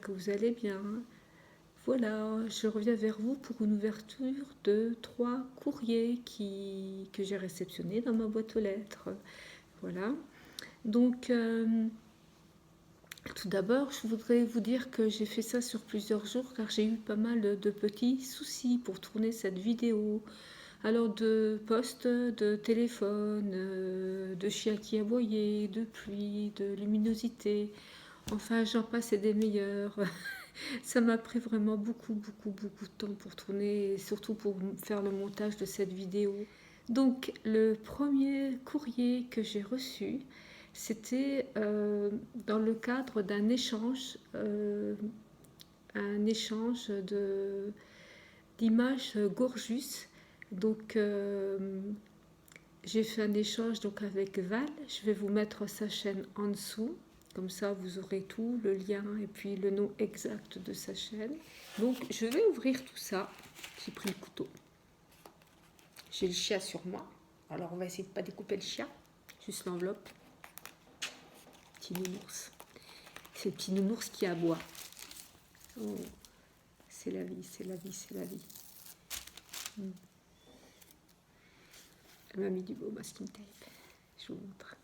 j'espère que vous allez bien. Voilà, je reviens vers vous pour une ouverture de 3 courriers que j'ai réceptionnés dans ma boîte aux lettres. Voilà, donc tout d'abord, je voudrais vous dire que j'ai fait ça sur plusieurs jours car j'ai eu pas mal de petits soucis pour tourner cette vidéo. Alors de poste, de téléphone, de chien qui aboyait, de pluie, de luminosité, enfin j'en passe et des meilleurs. Ça m'a pris vraiment beaucoup de temps pour tourner et surtout pour faire le montage de cette vidéo. Donc le premier courrier que j'ai reçu, c'était dans le cadre d'un échange d'images Gorgus. Donc j'ai fait un échange donc avec Val. Je vais vous mettre sa chaîne en dessous. Comme ça, vous aurez tout, le lien et puis le nom exact de sa chaîne. Donc, je vais ouvrir tout ça. J'ai pris le couteau. J'ai le chien sur moi. Alors, on va essayer de ne pas découper le chien. Juste l'enveloppe. Petit nounours. C'est le petit nounours qui aboie. Oh, c'est la vie, c'est la vie, c'est la vie. Elle m'a mis du beau masking tape. Je vous montre.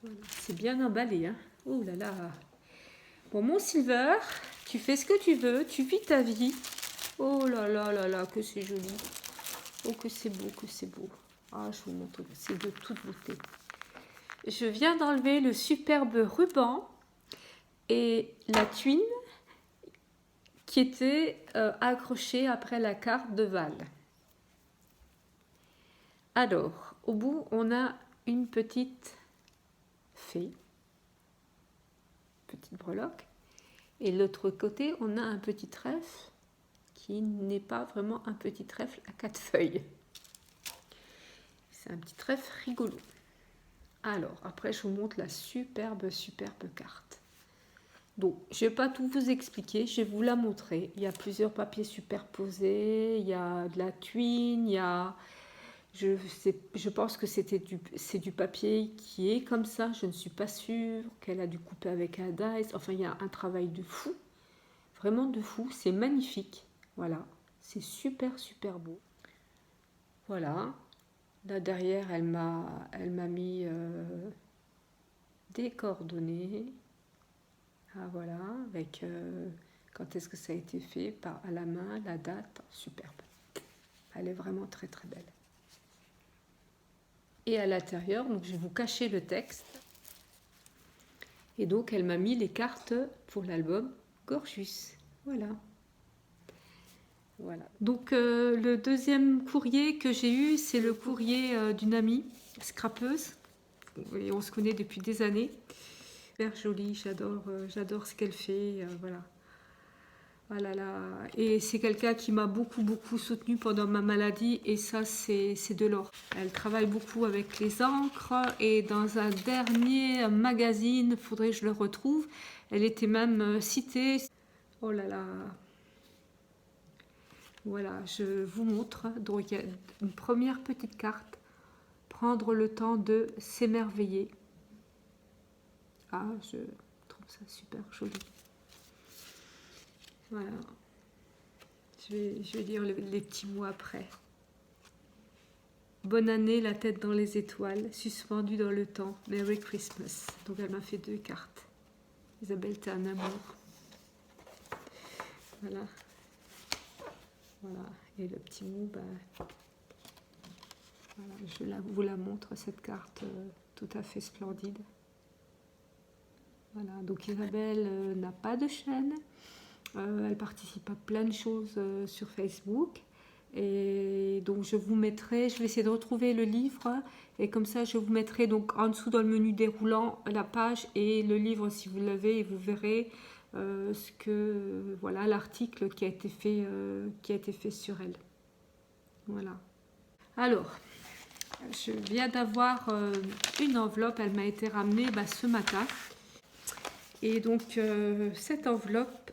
Voilà. C'est bien emballé, hein. Oh là là. Bon, mon Silver, tu fais ce que tu veux, tu vis ta vie. Oh là là là là, que c'est joli. Oh, que c'est beau, que c'est beau. Ah, je vous montre, c'est de toute beauté. Je viens d'enlever le superbe ruban et la tuile qui était accrochée après la carte de Val. Alors, au bout, on a une petite fée. Petite breloque. Et de l'autre côté, on a un petit trèfle qui n'est pas vraiment un petit trèfle à 4 feuilles. C'est un petit trèfle rigolo. Alors, après, je vous montre la superbe carte. Donc, je ne vais pas tout vous expliquer, je vais vous la montrer. Il y a plusieurs papiers superposés, il y a de la tuile, il y a... Je pense que c'est du papier qui est comme ça, je ne suis pas sûre qu'elle a dû couper avec un dice. Enfin, il y a un travail de fou, vraiment de fou, c'est magnifique. Voilà, c'est super beau. Voilà, là derrière, elle m'a mis des coordonnées. Ah voilà, avec quand est-ce que ça a été fait, à la main, la date, superbe. Elle est vraiment très belle. Et à l'intérieur, donc je vais vous cacher le texte. Et donc elle m'a mis les cartes pour l'album Gorgus. Voilà. Voilà. Donc le deuxième courrier que j'ai eu, c'est le courrier d'une amie scrapeuse. Et on se connaît depuis des années. Super jolie, j'adore ce qu'elle fait. Voilà. Ah là là. Et c'est quelqu'un qui m'a beaucoup soutenue pendant ma maladie et ça c'est de l'or. Elle travaille beaucoup avec les encres et dans un dernier magazine, faudrait que je le retrouve, elle était même citée. Oh là là. Voilà, je vous montre. Donc il y a une première petite carte. Prendre le temps de s'émerveiller. Ah, je trouve ça super joli. Voilà. Je vais lire les petits mots après. Bonne année, la tête dans les étoiles, suspendue dans le temps. Merry Christmas. Donc elle m'a fait 2 cartes. Isabelle, t'es un amour. Voilà. Voilà. Et le petit mot, voilà, je vous la montre, cette carte tout à fait splendide. Voilà. Donc Isabelle n'a pas de chaîne. Elle participe à plein de choses sur Facebook. Et donc je vous mettrai, je vais essayer de retrouver le livre et comme ça je vous mettrai donc en dessous dans le menu déroulant la page et le livre si vous l'avez et vous verrez voilà l'article qui a été fait sur elle. Voilà. Alors je viens d'avoir une enveloppe, elle m'a été ramenée ce matin et donc cette enveloppe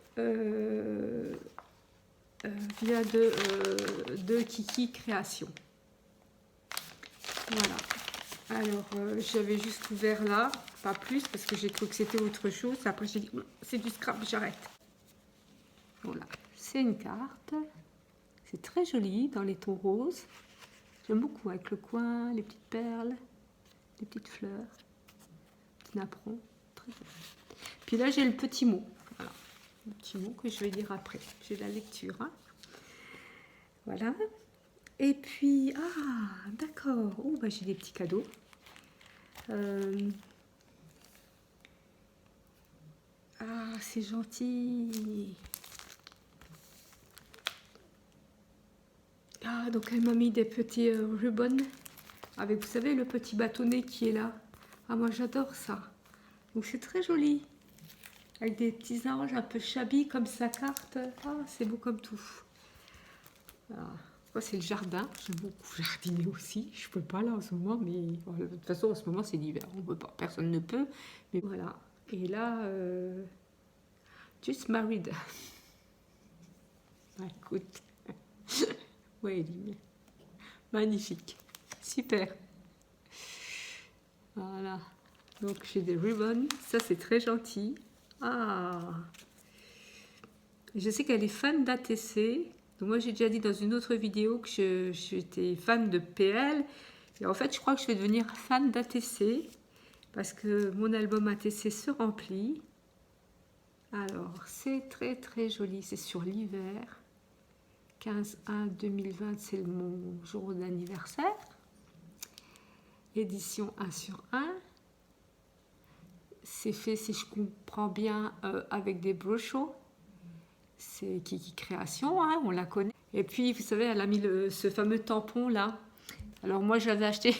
vient de Kiki Création. Voilà. Alors, j'avais juste ouvert là. pas plus parce que j'ai cru que c'était autre chose. Après j'ai dit c'est du scrap, j'arrête. Voilà, c'est une carte. C'est très joli dans les tons roses. J'aime beaucoup avec le coin, les petites perles, les petites fleurs, petit napperon. Très joli. Puis là j'ai le petit mot. Voilà, le petit mot que je vais lire après. J'ai la lecture. Hein. Voilà. Et puis, ah, d'accord. Oh, bah, j'ai des petits cadeaux. Ah, c'est gentil. Ah, donc elle m'a mis des petits ribbons avec, vous savez, le petit bâtonnet qui est là. Ah, moi j'adore ça. Donc c'est très joli. Avec des petits anges un peu shabby comme sa carte. Ah, c'est beau comme tout. Voilà. C'est le jardin, j'aime beaucoup jardiner aussi. Je peux pas là en ce moment, mais de toute façon en ce moment c'est l'hiver, on peut pas, personne ne peut. Mais voilà. Et là, just married. Ah, écoute, ouais, magnifique, super. Voilà. Donc j'ai des ribbons, ça c'est très gentil. Ah, je sais qu'elle est fan d'ATC. Donc moi j'ai déjà dit dans une autre vidéo que j'étais fan de PL. Et en fait je crois que je vais devenir fan d'ATC. Parce que mon album ATC se remplit. Alors c'est très très joli. C'est sur l'hiver. 15/1/2020 c'est mon jour d'anniversaire. Édition 1/1. C'est fait, si je comprends bien, avec des brochures. C'est Kiki Création, hein, on la connaît. Et puis, vous savez, elle a mis ce fameux tampon là. Alors moi, je l'avais acheté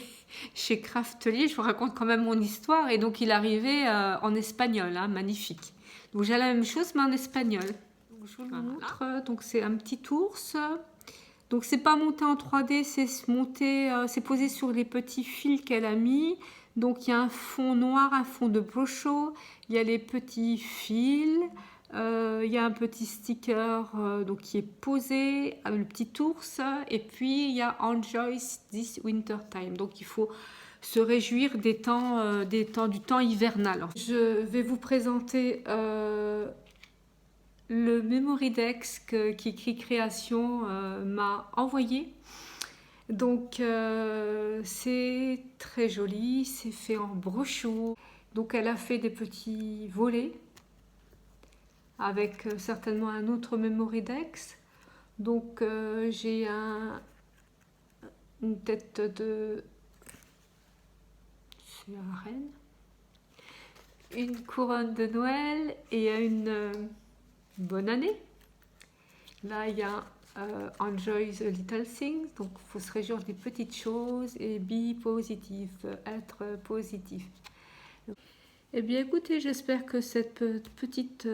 chez Craftelier. Je vous raconte quand même mon histoire. Et donc, il arrivait en espagnol, hein, magnifique. Donc, j'ai la même chose, mais en espagnol. Donc, je vous le montre. Donc, c'est un petit ours. Donc, c'est pas monté en 3D, c'est monté, c'est posé sur les petits fils qu'elle a mis. Donc, il y a un fond noir, un fond de brochot. Il y a les petits fils. Il y a un petit sticker donc, qui est posé avec le petit ours. Et puis, il y a Enjoy this winter time. Donc, il faut se réjouir du temps hivernal. Je vais vous présenter le Memory Dex que Kiki Création m'a envoyé. Donc, c'est très joli. C'est fait en brochot. Donc, elle a fait des petits volets avec certainement un autre Memory Dex. Donc j'ai une tête de... c'est la reine. Une couronne de Noël et une bonne année. Là il y a Enjoy the little things, donc il faut se réjouir des petites choses et be positive, être positif. Eh bien écoutez, j'espère que cette petite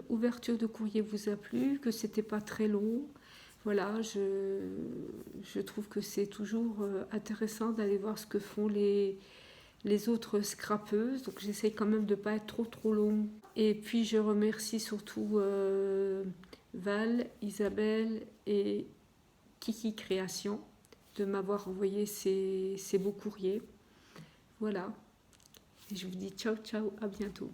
ouverture de courrier vous a plu, que c'était pas très long. Voilà, je trouve que c'est toujours intéressant d'aller voir ce que font les autres scrapeuses. Donc j'essaye quand même de ne pas être trop long. Et puis je remercie surtout Val, Isabelle et Kiki Création de m'avoir envoyé ces beaux courriers. Voilà. Et je vous dis ciao ciao, à bientôt.